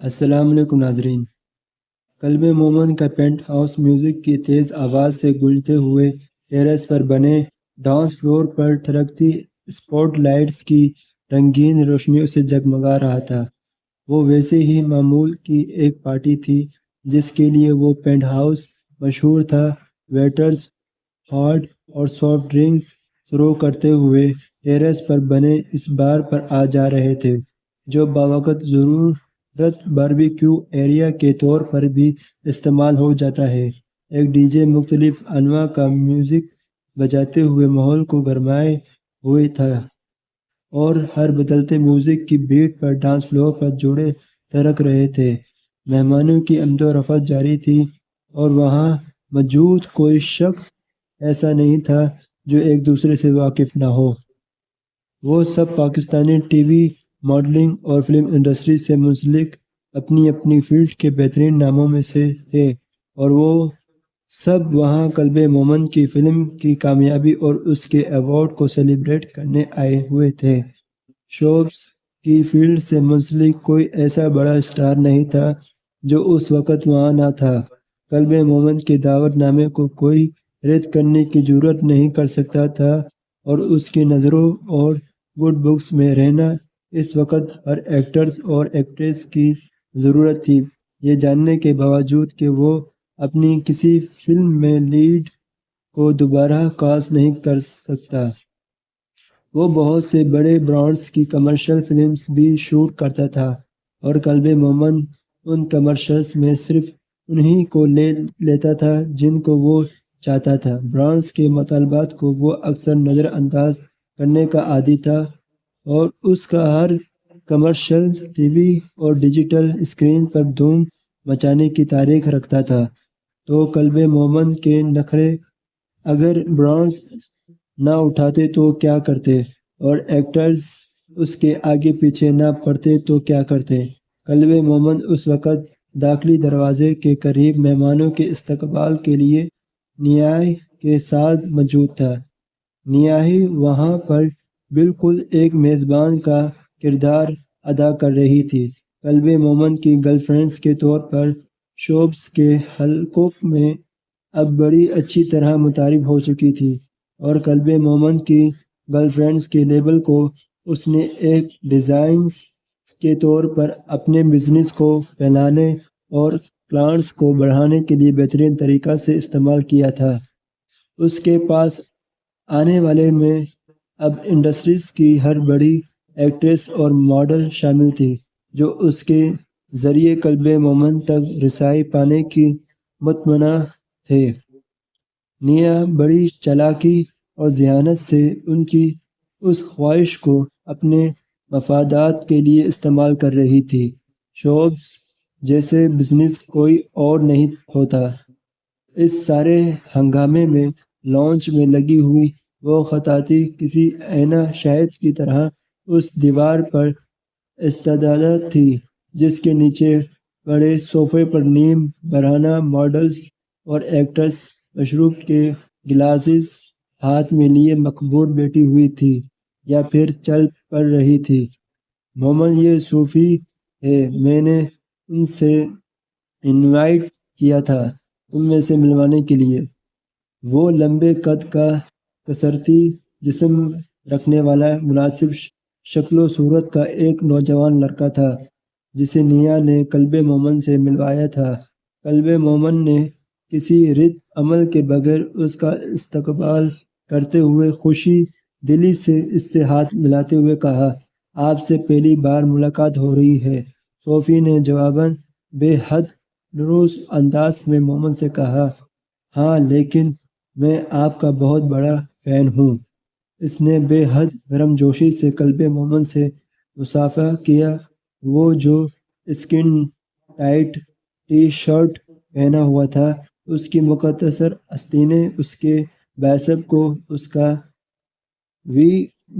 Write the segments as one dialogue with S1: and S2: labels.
S1: السلام علیکم ناظرین۔ قلب مومن کا پینٹ ہاؤس میوزک کی تیز آواز سے گونجتے ہوئے ٹیرس پر بنے ڈانس فلور پر ٹھڑکتی اسپاٹ لائٹس کی رنگین روشنیوں سے جگمگا رہا تھا۔ وہ ویسے ہی معمول کی ایک پارٹی تھی جس کے لیے وہ پینٹ ہاؤس مشہور تھا۔ ویٹرز ہاٹ اور سافٹ ڈرنکس سرو کرتے ہوئے ٹیرس پر بنے اس بار پر آ جا رہے تھے جو باوقت ضرورت باربیکیو ایریا کے طور پر بھی استعمال ہو جاتا ہے۔ ایک ڈی جے مختلف انواع کا میوزک بجاتے ہوئے ماحول کو گرمائے ہوئے تھا اور ہر بدلتے میوزک کی بیٹ پر ڈانس فلور پر جوڑے تھرک رہے تھے۔ مہمانوں کی آمد و رفت جاری تھی اور وہاں موجود کوئی شخص ایسا نہیں تھا جو ایک دوسرے سے واقف نہ ہو۔ وہ سب پاکستانی ٹی وی، ماڈلنگ اور فلم انڈسٹری سے منسلک اپنی اپنی فیلڈ کے بہترین ناموں میں سے تھے اور وہ سب وہاں قلب مومن کی فلم کی کامیابی اور اس کے ایوارڈ کو سیلیبریٹ کرنے آئے ہوئے تھے۔ شوبز کی فیلڈ سے منسلک کوئی ایسا بڑا اسٹار نہیں تھا جو اس وقت وہاں نہ تھا۔ قلب مومن کے دعوت نامے کو کوئی رد کرنے کی جرات نہیں کر سکتا تھا اور اس کی نظروں اور گڈ بکس میں رہنا اس وقت ہر ایکٹرز اور ایکٹریس کی ضرورت تھی، یہ جاننے کے باوجود کہ وہ اپنی کسی فلم میں لیڈ کو دوبارہ کاسٹ نہیں کر سکتا۔ وہ بہت سے بڑے برانڈز کی کمرشل فلمز بھی شوٹ کرتا تھا اور قلب مومن ان کمرشلز میں صرف انہی کو لے لیتا تھا جن کو وہ چاہتا تھا۔ برانڈز کے مطالبات کو وہ اکثر نظر انداز کرنے کا عادی تھا اور اس کا ہر کمرشل ٹی وی اور ڈیجیٹل اسکرین پر دھوم مچانے کی تاریخ رکھتا تھا۔ تو قلب مومن کے نخرے اگر برانڈز نہ اٹھاتے تو کیا کرتے اور ایکٹرز اس کے آگے پیچھے نہ پڑتے تو کیا کرتے؟ قلب مومن اس وقت داخلی دروازے کے قریب مہمانوں کے استقبال کے لیے نیائی کے ساتھ موجود تھا۔ نیائی وہاں پر بالکل ایک میزبان کا کردار ادا کر رہی تھی۔ قلب مومن کی گرل فرینڈز کے طور پر شوبز کے حلقوں میں اب بڑی اچھی طرح متعارف ہو چکی تھی اور قلب مومن کی گرل فرینڈز کے لیبل کو اس نے ایک ڈیزائنر کے طور پر اپنے بزنس کو پھیلانے اور کلائنٹس کو بڑھانے کے لیے بہترین طریقہ سے استعمال کیا تھا۔ اس کے پاس آنے والے میں اب انڈسٹریز کی ہر بڑی ایکٹریس اور ماڈل شامل تھی جو اس کے ذریعے قلب مومن تک رسائی پانے کی متمنا تھے۔ نیا بڑی چالاکی اور ذہانت سے ان کی اس خواہش کو اپنے مفادات کے لیے استعمال کر رہی تھی۔ شوبز جیسے بزنس کوئی اور نہیں ہوتا۔ اس سارے ہنگامے میں لانچ میں لگی ہوئی وہ خطاطی کسی آئینہ شاہد کی طرح اس دیوار پر ایستادہ تھی جس کے نیچے بڑے صوفے پر نیم برہنہ ماڈلز اور ایکٹرز مشروب کے گلاسز ہاتھ میں لیے مقبور بیٹھی ہوئی تھی یا پھر چل پڑ رہی تھی۔ مومن یہ صوفی ہے، میں نے ان سے انوائٹ کیا تھا تم میں سے ملوانے کے لیے۔ وہ لمبے قد کا، کثرتی جسم رکھنے والا، مناسب شکل و صورت کا ایک نوجوان لڑکا تھا جسے نیا نے قلب مومن سے ملوایا تھا۔ قلب مومن نے کسی رد عمل کے بغیر اس کا استقبال کرتے ہوئے خوشی دلی سے اس سے ہاتھ ملاتے ہوئے کہا، آپ سے پہلی بار ملاقات ہو رہی ہے۔ صوفی نے جواباً بے حد نروس انداز میں مومن سے کہا، ہاں لیکن میں آپ کا بہت بڑا فین ہوں۔ اس نے بے حد گرم جوشی سے قلب مومن سے مصافحہ کیا۔ وہ جو اسکن ٹائٹ ٹی شرٹ پہنا ہوا تھا، اس کی مختصر آستینیں اس کے بائسپ کو اس کا وی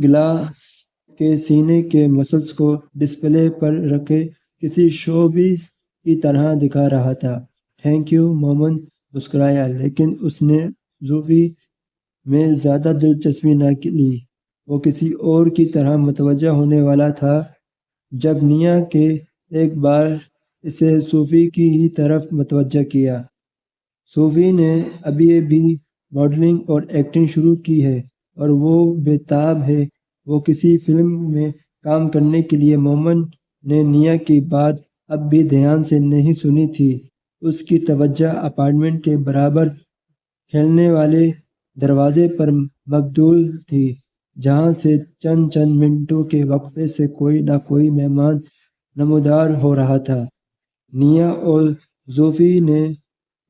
S1: گلاس کے سینے کے مسلز کو ڈسپلے پر رکھے کسی شو پیس کی طرح دکھا رہا تھا۔ تھینک یو، مومن مسکرایا لیکن اس نے صوفی میں زیادہ دلچسپی نہ لی۔ وہ کسی اور کی طرف متوجہ ہونے والا تھا جب نیا کے ایک بار اسے صوفی کی ہی طرف متوجہ کیا۔ صوفی نے ابھی بھی ماڈلنگ اور ایکٹنگ شروع کی ہے اور وہ بےتاب ہے۔ وہ کسی فلم میں کام کرنے کے لیے مومن نے نیا کی بات اب بھی دھیان سے نہیں سنی تھی۔ اس کی توجہ اپارٹمنٹ کے برابر کھلنے والے دروازے پر مبذول تھی، جہاں سے چند منٹوں کے وقفے سے کوئی نہ کوئی مہمان نمودار ہو رہا تھا۔ نیا اور زوفی نے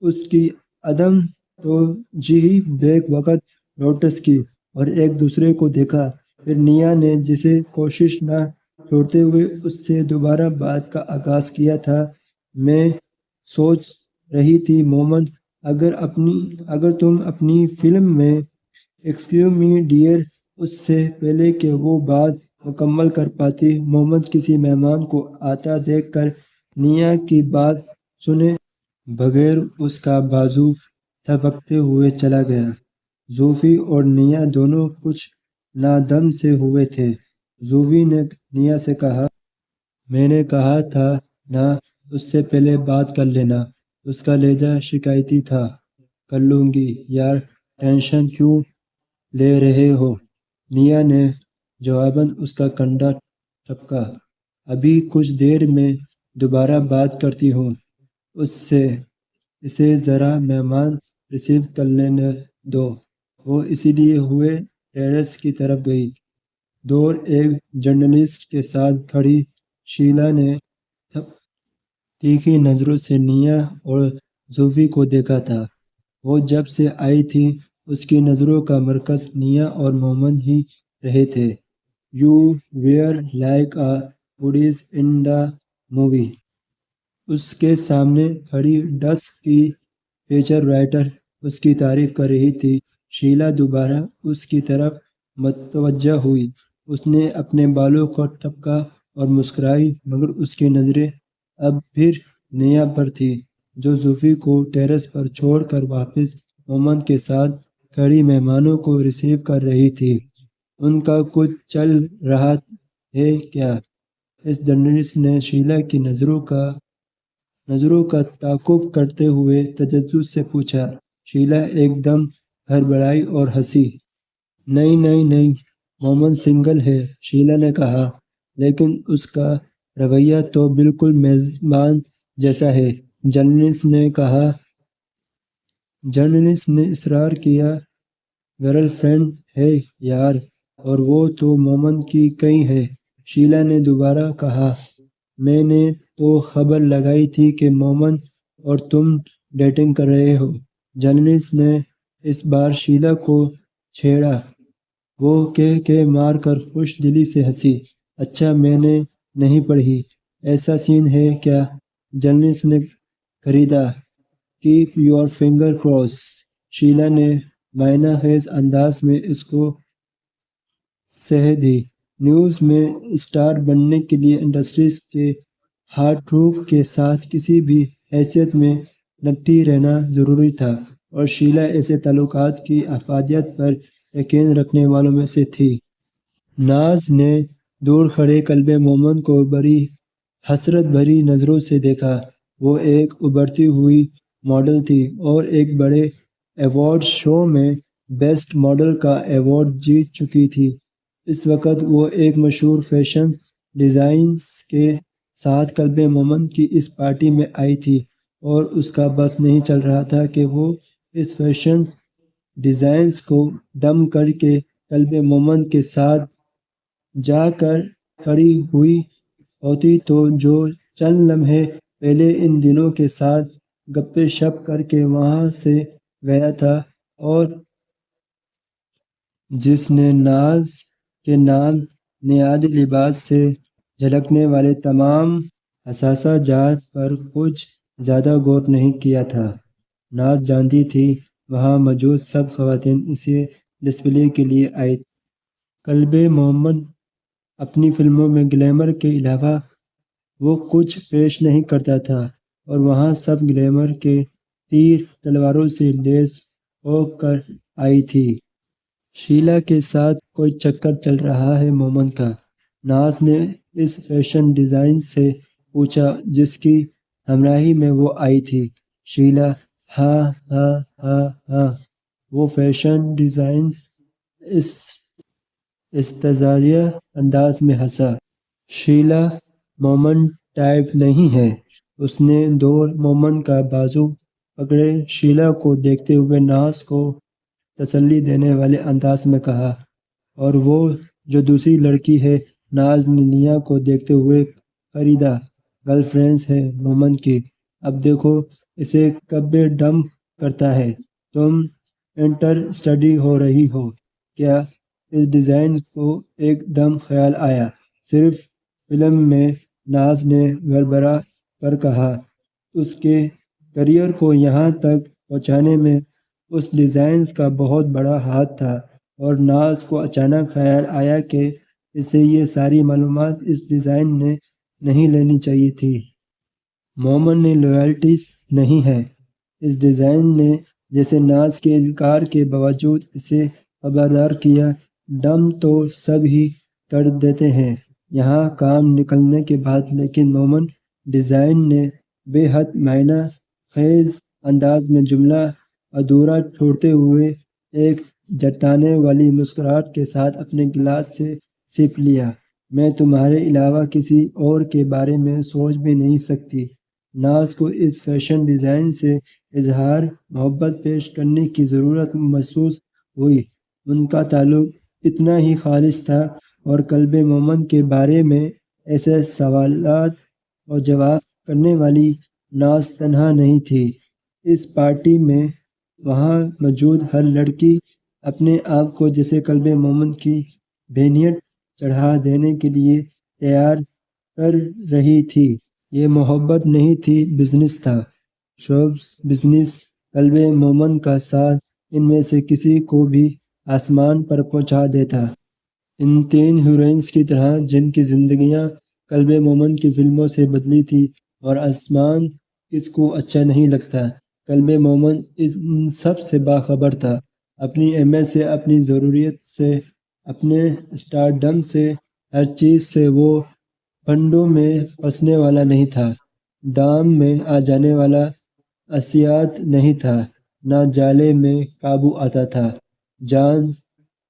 S1: اس کی عدم توجہی بیک وقت نوٹس کی اور ایک دوسرے کو دیکھا۔ پھر نیا نے جسے کوشش نہ چھوڑتے ہوئے اس سے دوبارہ بات کا آغاز کیا تھا، میں سوچ رہی تھی مومن، اگر تم اپنی فلم میں ایکسکیوز می ڈیئر، اس سے پہلے کہ وہ بات مکمل کر پاتی، مومن کسی مہمان کو آتا دیکھ کر نیا کی بات سنے بغیر اس کا بازو تھپکتے ہوئے چلا گیا۔ زوفی اور نیا دونوں کچھ نادم سے ہوئے تھے۔ زوفی نے نیا سے کہا، میں نے کہا تھا نا اس سے پہلے بات کر لینا۔ اس کا لہجہ شکایتی تھا۔ کر لوں گی یار، ٹینشن کیوں لے رہے ہو؟ نیا نے جواباً اس کا کندھا ٹھپکا۔ ابھی کچھ دیر میں دوبارہ بات کرتی ہوں اسے ذرا مہمان ریسیو کر لینے دو۔ وہ اسی لیے ہوئے ٹیرس کی طرف گئی۔ دور ایک جرنلسٹ کے ساتھ کھڑی شیلا نے تیکھی نظروں سے نیا اور زوفی کو دیکھا تھا۔ وہ جب سے آئی تھی اس کی نظروں کا مرکز نیا اور مومن ہی رہے تھے۔ You were like a goddess in the movie. اس کے سامنے کھڑی ڈیسک کی فیچر رائٹر اس کی تعریف کر رہی تھی۔ شیلا دوبارہ اس کی طرف متوجہ ہوئی۔ اس نے اپنے بالوں کو ٹھپکا اور مسکرائی، مگر اس کی نظریں اب پھر نیا پر تھی، جو زوفی کو ٹیرس پر چھوڑ کر واپس مومن کے ساتھ کھڑی مہمانوں کو ریسیو کر رہی تھی۔ ان کا کچھ چل رہا ہے کیا؟ اس جرنلسٹ نے شیلا کی نظروں کا تعاقب کرتے ہوئے تجسس سے پوچھا۔ شیلا ایک دم ہڑبڑائی اور ہنسی۔ نہیں، مومن سنگل ہے، شیلا نے کہا، لیکن اس کا رویہ تو بالکل میزبان جیسا ہے۔ جرنلسٹ نے اصرار کیا۔ گرل فرینڈ ہے یار، اور وہ تو مومن کی کئی ہے، شیلا نے دوبارہ کہا۔ میں نے تو خبر لگائی تھی کہ مومن اور تم ڈیٹنگ کر رہے ہو۔ جرنلسٹ نے اس بار شیلا کو چھیڑا۔ وہ کے مار کر خوش دلی سے ہنسی۔ اچھا، میں نے نہیں پڑھی، ایسا سین ہے کیا؟ جرنلسٹ نے خریدا۔ Keep your finger cross, Sheela نے معنی خیز انداز میں اس کو سہ دی۔ نیوز میں اسٹار بننے کے لیے انڈسٹری کے ہارڈ ٹروپ کے ساتھ کسی بھی حیثیت میں نکٹی رہنا ضروری تھا، اور شیلا ایسے تعلقات کی افادیت پر یقین رکھنے والوں میں سے تھی۔ ناز نے دور کھڑے کلب مومن کو بڑی حسرت بھری نظروں سے دیکھا۔ وہ ایک ابھرتی ہوئی ماڈل تھی اور ایک بڑے ایوارڈ شو میں بیسٹ ماڈل کا ایوارڈ جیت چکی تھی۔ اس وقت وہ ایک مشہور فیشن ڈیزائنر کے ساتھ کلب مومن کی اس پارٹی میں آئی تھی، اور اس کا بس نہیں چل رہا تھا کہ وہ اس فیشن ڈیزائنر کو ڈم کر کے کلب مومن کے ساتھ جا کر کھڑی ہوئی ہوتی تو جو چند لمحے پہلے ان دونوں کے ساتھ گپے شپ کر کے وہاں سے گیا تھا، اور جس نے ناز کے نام نہاد لباس سے جھلکنے والے تمام حساسہ جات پر کچھ زیادہ غور نہیں کیا تھا۔ ناز جانتی تھی وہاں موجود سب خواتین اسے ڈسپلے کے لیے آئی تھیں۔ کلب مومن اپنی فلموں میں گلیمر کے علاوہ وہ کچھ پیش نہیں کرتا تھا، اور وہاں سب گلیمر کے تیر تلواروں سے لیس ہو کر آئی تھی۔ شیلا کے ساتھ کوئی چکر چل رہا ہے مومن کا؟ ناز نے اس فیشن ڈیزائنر سے پوچھا، جس کی ہمراہی میں وہ آئی تھی۔ شیلا ہاں ہاں ہاں ہاں وہ فیشن ڈیزائنز اس استزادیہ انداز میں ہنسا۔ شیلا مومن ٹائپ نہیں ہے۔ اس نے دور مومن کا بازو پکڑے شیلا کو دیکھتے ہوئے ناز کو تسلی دینے والے انداز میں کہا۔ اور وہ جو دوسری لڑکی ہے، ناز نے نیا کو دیکھتے ہوئے فریدہ گرل فرینڈ ہے مومن کی۔ اب دیکھو اسے کب ڈمپ کرتا ہے۔ تم انٹر اسٹڈی ہو رہی ہو کیا؟ اس ڈیزائن کو ایک دم خیال آیا۔ صرف فلم میں، ناز نے گڑبڑا کر کہا۔ اس کے کریئر کو یہاں تک پہنچانے میں اس ڈیزائن کا بہت بڑا ہاتھ تھا۔ اور ناز کو اچانک خیال آیا کہ اسے یہ ساری معلومات اس ڈیزائن نے نہیں لینی چاہیے تھی۔ مومن نے لائلٹیز نہیں ہے۔ اس ڈیزائن نے جیسے ناز کے انکار کے باوجود اسے خبردار کیا۔ ڈمپ تو سب ہی کر دیتے ہیں یہاں کام نکلنے کے بعد، لیکن مومن ڈیزائن نے بے حد معنی خیز انداز میں جملہ ادھورا چھوڑتے ہوئے ایک جتانے والی مسکراہٹ کے ساتھ اپنے گلاس سے سپ لیا۔ میں تمہارے علاوہ کسی اور کے بارے میں سوچ بھی نہیں سکتی۔ ناز کو اس فیشن ڈیزائن سے اظہار محبت پیش کرنے کی ضرورت محسوس ہوئی۔ ان کا تعلق اتنا ہی خالص تھا۔ اور قلب مومن کے بارے میں ایسے سوالات اور جواب کرنے والی ناز تنہا نہیں تھی۔ اس پارٹی میں وہاں موجود ہر لڑکی اپنے آپ کو جیسے قلب مومن کی بہنیت چڑھا دینے کے لیے تیار کر رہی تھی۔ یہ محبت نہیں تھی، بزنس تھا۔ Shows business. قلب مومن کا ساتھ ان میں سے کسی کو بھی آسمان پر پہنچا دیتا۔ ان تین ہیروئنز کی طرح جن کی زندگیاں قلب مومن کی فلموں سے بدلی تھی۔ اور آسمان کس کو اچھا نہیں لگتا؟ قلب مومن ان سب سے باخبر تھا۔ اپنی اہمیت سے، اپنی ضروریت سے، اپنے اسٹارڈم سے، ہر چیز سے وہ پھنڈوں میں پھنسنے والا نہیں تھا۔ دام میں آ جانے والا اسیات نہیں تھا۔ نہ جالے میں قابو آتا تھا۔ جان،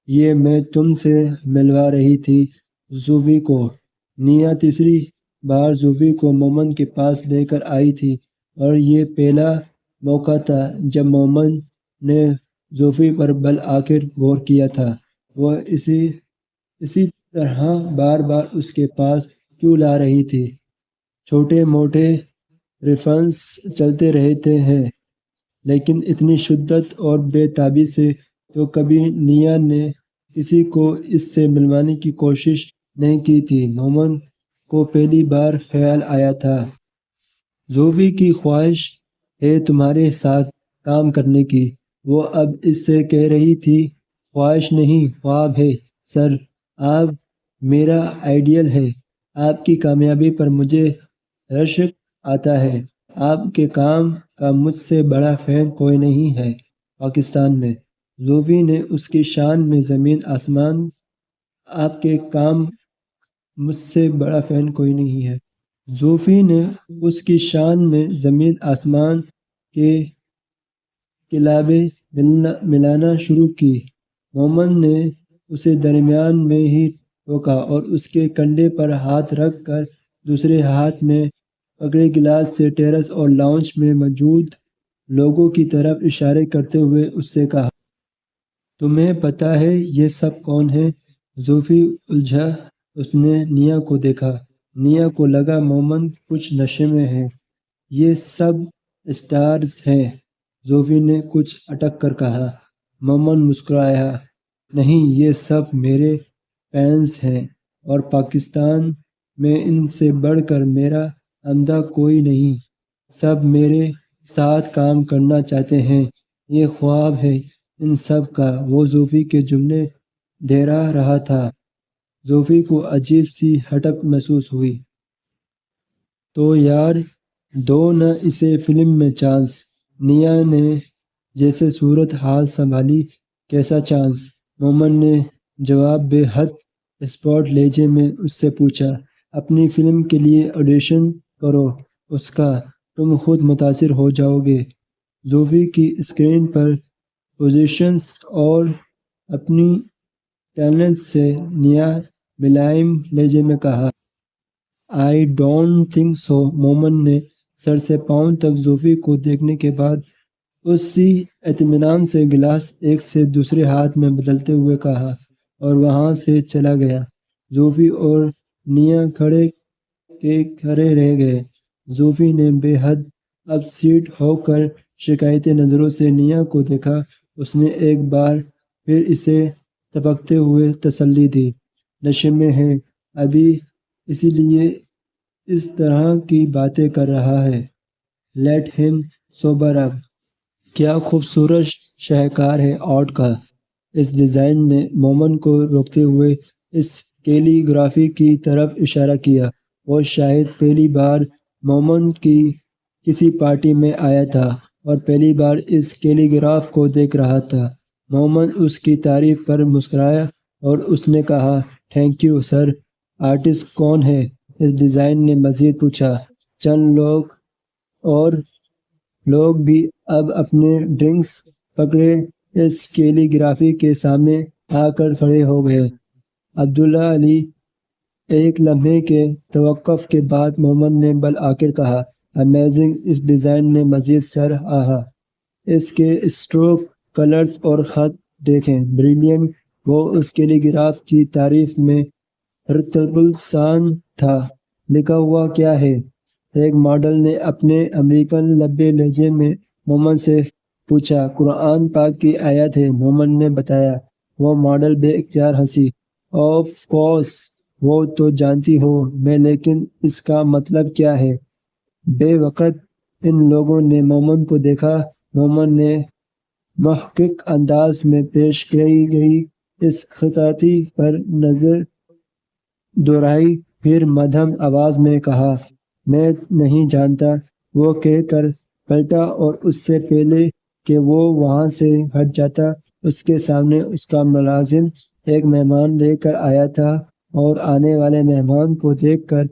S1: یہ میں تم سے ملوا رہی تھی زوفی کو۔ نیا تیسری بار زوفی کو مومن کے پاس لے کر آئی تھی۔ اور یہ پہلا موقع تھا جب مومن نے زوفی پر بالآخر غور کیا تھا۔ وہ اسی طرح بار بار اس کے پاس کیوں لا رہی تھی؟ چھوٹے موٹے ریفرنس چلتے رہتے ہیں، لیکن اتنی شدت اور بے تابی سے تو کبھی نیا نے کسی کو اس سے ملوانے کی کوشش نہیں کی تھی۔ مومن کو پہلی بار خیال آیا تھا۔ زوفی کی خواہش ہے تمہارے ساتھ کام کرنے کی۔ وہ اب اس سے کہہ رہی تھی، خواہش نہیں، خواب ہے سر۔ آپ میرا آئیڈیل ہے۔ آپ کی کامیابی پر مجھے رشک آتا ہے۔ آپ کے کام کا مجھ سے بڑا فین کوئی نہیں ہے پاکستان میں۔ زوفی نے اس کی شان میں زمین آسمان۔ آپ کے کام مجھ سے بڑا فین کوئی نہیں ہے۔ زوفی نے اس کی شان میں زمین آسمان کے کلابیں ملانا شروع کی۔ مومن نے اسے درمیان میں ہی ٹوکا اور اس کے کندھے پر ہاتھ رکھ کر دوسرے ہاتھ میں پکڑے گلاس سے ٹیرس اور لاؤنج میں موجود لوگوں کی طرف اشارے کرتے ہوئے اس سے کہا۔ تمہیں پتہ ہے یہ سب کون ہیں؟ زوفی الجھا۔ اس نے نیا کو دیکھا۔ نیا کو لگا مومن کچھ نشے میں ہے۔ یہ سب اسٹارز ہیں۔ زوفی نے کچھ اٹک کر کہا۔ مومن مسکرایا۔ نہیں، یہ سب میرے فینز ہیں۔ اور پاکستان میں ان سے بڑھ کر میرا عمدہ کوئی نہیں۔ سب میرے ساتھ کام کرنا چاہتے ہیں۔ یہ خواب ہے ان سب کا۔ وہ زوفی کے جملے دہرا رہا تھا۔ زوفی کو عجیب سی ہٹک محسوس ہوئی۔ تو یار دو نا اسے فلم میں چانس۔ نیا نے جیسے صورت حال سنبھالی۔ کیسا چانس؟ مومن نے جواب بے حد اسپورٹ لہجے میں اس سے پوچھا۔ اپنی فلم کے لیے آڈیشن کرو۔ اس کا تم خود متاثر ہو جاؤ گے۔ زوفی کی اسکرین پر پوزیشنز اور اپنی ٹیلنٹ سے نیا ملائم لہجے میں کہا۔ I don't think so. مومن نے سر سے پاؤں تک زوفی کو دیکھنے کے بعد اسی اطمینان سے گلاس ایک سے دوسرے ہاتھ میں بدلتے ہوئے کہا اور وہاں سے چلا گیا۔ زوفی اور نیا کھڑے رہ گئے۔ زوفی نے بے حد اپ سیٹ ہو کر شکایتی نظروں سے نیا کو دیکھا۔ اس نے ایک بار پھر اسے تبکتے ہوئے تسلی دی۔ نشے میں ہے ابھی، اسی لیے اس طرح کی باتیں کر رہا ہے۔ لیٹ ہم سوبر اپ۔ کیا خوبصورت شاہکار ہے آرٹ کا۔ اس ڈیزائن نے مومن کو روکتے ہوئے اس کیلی گرافی کی طرف اشارہ کیا۔ وہ شاید پہلی بار مومن کی کسی پارٹی میں آیا تھا اور پہلی بار اس کیلی گراف کو دیکھ رہا تھا۔ مومن اس کی تعریف پر مسکرایا اور اس نے کہا، تھینک یو سر۔ آرٹسٹ کون ہے؟ اس ڈیزائن نے مزید پوچھا۔ چند لوگ اور لوگ بھی اب اپنے ڈرنکس پکڑے اس کیلی گرافی کے سامنے آ کر کھڑے ہو گئے۔ عبداللہ علی۔ ایک لمحے کے توقف کے بعد مومن نے بالآخر کہا، امیزنگ۔ اس ڈیزائن نے مزید سر آہا۔ اس کے اسٹروک، کلرز اور خط دیکھیں، بریلینٹ۔ وہ اس کیلی گراف کی تعریف میں رتب السان تھا۔ لکھا ہوا کیا ہے؟ ایک ماڈل نے اپنے امریکن لبے لہجے میں مومن سے پوچھا۔ قرآن پاک کی آیت ہے، مومن نے بتایا۔ وہ ماڈل بے اختیار ہنسی۔ آف کورس، وہ تو جانتی ہو میں، لیکن اس کا مطلب کیا ہے؟ بے وقت ان لوگوں نے مومن کو دیکھا۔ مومن نے محقق انداز میں پیش کی گئی اس خطاطی پر نظر دوڑائی، پھر مدھم آواز میں کہا، میں نہیں جانتا۔ وہ کہہ کر پلٹا اور اس سے پہلے کہ وہ وہاں سے ہٹ جاتا، اس کے سامنے اس کا ملازم ایک مہمان لے کر آیا تھا اور آنے والے مہمان کو دیکھ کر